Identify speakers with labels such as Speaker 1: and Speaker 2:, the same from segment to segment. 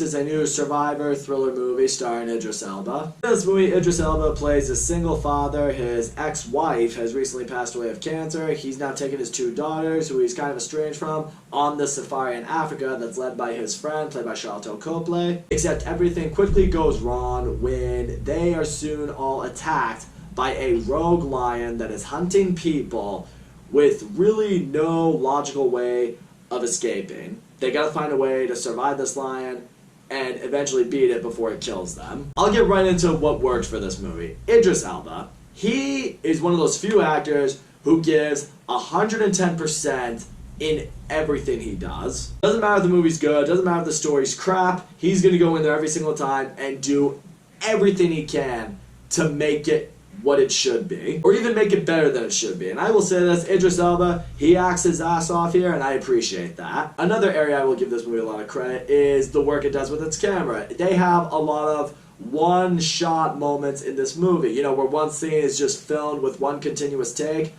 Speaker 1: is a new survivor thriller movie starring Idris Elba. In this movie, Idris Elba plays a single father. His ex-wife has recently passed away of cancer. He's now taken his 2 daughters, who he's kind of estranged from, on this safari in Africa that's led by his friend, played by Charlton Copley. Except everything quickly goes wrong when they are soon all attacked by a rogue lion that is hunting people with really no logical way of escaping. They gotta find a way to survive this lion and eventually beat it before it kills them. I'll get right into what works for this movie. Idris Elba. He is one of those few actors who gives 110% in everything he does. Doesn't matter if the movie's good, doesn't matter if the story's crap, he's gonna go in there every single time and do everything he can to make it what it should be, or even make it better than it should be. And I will say this, Idris Elba, he acts his ass off here, and I appreciate that. Another area I will give this movie a lot of credit is the work it does with its camera. They have a lot of one-shot moments in this movie, you know, where one scene is just filmed with one continuous take.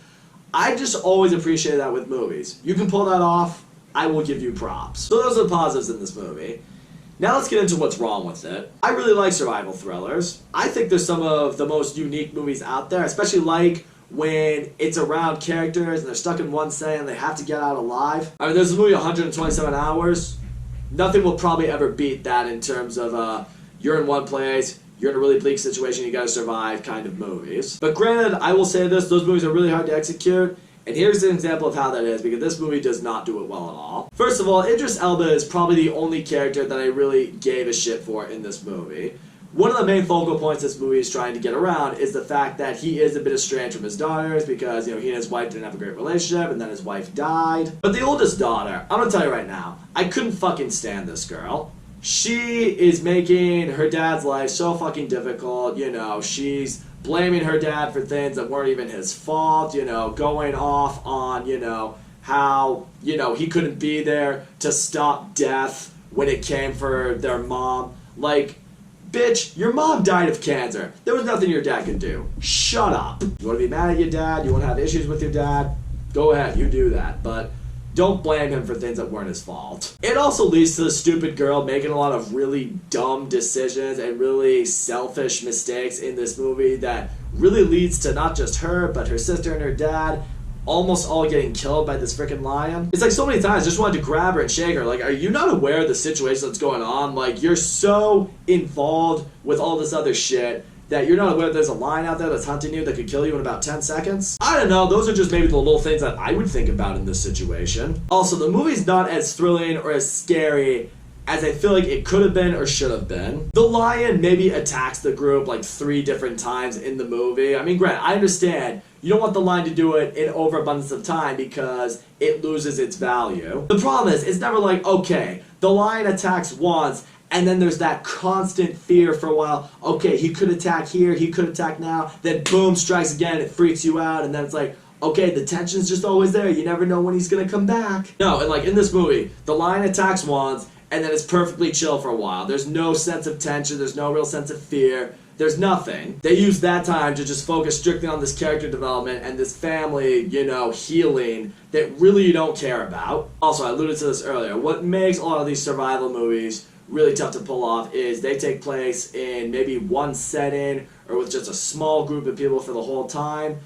Speaker 1: I just always appreciate that with movies. You can pull that off, I will give you props. So those are the positives in this movie. Now let's get into what's wrong with it. I really like survival thrillers. I think they're some of the most unique movies out there, especially like when it's around characters and they're stuck in one setting and they have to get out alive. I mean, there's a movie 127 Hours. Nothing will probably ever beat that in terms of you're in one place, you're in a really bleak situation, you gotta survive kind of movies. But granted, I will say this, those movies are really hard to execute. And here's an example of how that is, because this movie does not do it well at all. First of all, Idris Elba is probably the only character that I really gave a shit for in this movie. One of the main focal points this movie is trying to get around is the fact that he is a bit estranged from his daughters because, you know, he and his wife didn't have a great relationship and then his wife died. But the oldest daughter, I'm gonna tell you right now, I couldn't fucking stand this girl. She is making her dad's life so fucking difficult, you know, she's blaming her dad for things that weren't even his fault, you know, going off on, you know, how, you know, he couldn't be there to stop death when it came for their mom. Like, bitch, your mom died of cancer. There was nothing your dad could do. Shut up. You want to be mad at your dad? You want to have issues with your dad? Go ahead, you do that. But don't blame him for things that weren't his fault. It also leads to the stupid girl making a lot of really dumb decisions and really selfish mistakes in this movie that really leads to not just her, but her sister and her dad almost all getting killed by this freaking lion. It's like so many times I just wanted to grab her and shake her. Like, are you not aware of the situation that's going on? Like, you're so involved with all this other shit that you're not aware that there's a lion out there that's hunting you that could kill you in about 10 seconds? I don't know, those are just maybe the little things that I would think about in this situation. Also, the movie's not as thrilling or as scary as I feel like it could have been or should have been. The lion maybe attacks the group like 3 different times in the movie. I mean, granted, I understand you don't want the lion to do it in overabundance of time because it loses its value. The problem is, it's never like, okay, the lion attacks once, and then there's that constant fear for a while. Okay, he could attack here, he could attack now, then boom, strikes again, it freaks you out, and then it's like, okay, the tension's just always there, you never know when he's gonna come back. No, and like in this movie, the lion attacks once, and then it's perfectly chill for a while. There's no sense of tension, there's no real sense of fear, there's nothing. They use that time to just focus strictly on this character development and this family, you know, healing that really you don't care about. Also, I alluded to this earlier, what makes a lot of these survival movies really tough to pull off is they take place in maybe one setting or with just a small group of people for the whole time,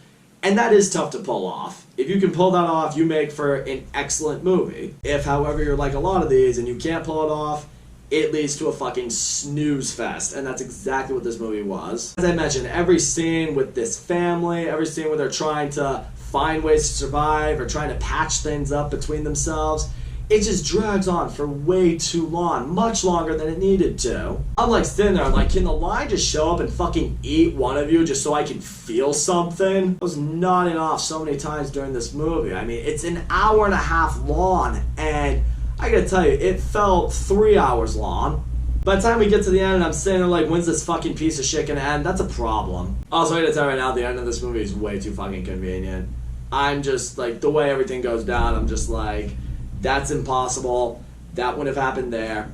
Speaker 1: and that is tough to pull off. If you can pull that off, you make for an excellent movie. If, however, you're like a lot of these and you can't pull it off, it leads to a fucking snooze fest, and that's exactly what this movie was. As I mentioned, every scene with this family, every scene where they're trying to find ways to survive or trying to patch things up between themselves, it just drags on for way too long, much longer than it needed to. I'm like sitting there, I'm like, can the lion just show up and fucking eat one of you just so I can feel something? I was nodding off so many times during this movie. I mean, it's an hour and a half long, and I gotta tell you, it felt 3 hours long. By the time we get to the end and I'm sitting there like, when's this fucking piece of shit gonna end? That's a problem. Also, I gotta tell you right now, the end of this movie is way too fucking convenient. I'm just like, the way everything goes down, I'm just like, that's impossible. That wouldn't have happened there.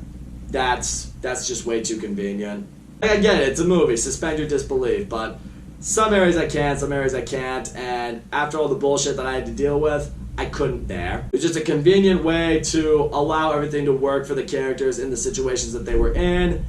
Speaker 1: That's just way too convenient. Like, I get it, it's a movie, suspend your disbelief, but Some areas I can, some areas I can't, and after all the bullshit that I had to deal with, I couldn't bear. It was just a convenient way to allow everything to work for the characters in the situations that they were in,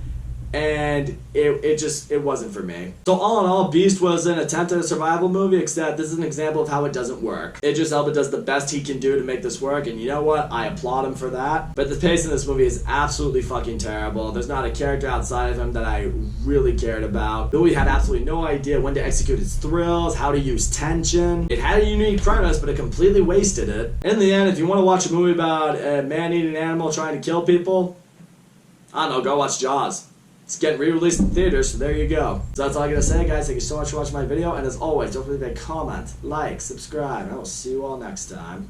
Speaker 1: and it wasn't for me. So all in all, Beast was an attempt at a survival movie, except this is an example of how it doesn't work. Idris Elba does the best he can do to make this work, and you know what? I applaud him for that. But the pace in this movie is absolutely fucking terrible. There's not a character outside of him that I really cared about. The movie had absolutely no idea when to execute its thrills, how to use tension. It had a unique premise, but it completely wasted it. In the end, if you want to watch a movie about a man-eating animal trying to kill people, I don't know, go watch Jaws. It's getting re-released in theaters, so there you go. So that's all I gotta say, guys. Thank you so much for watching my video, and as always, don't forget to comment, like, subscribe, and I will see you all next time.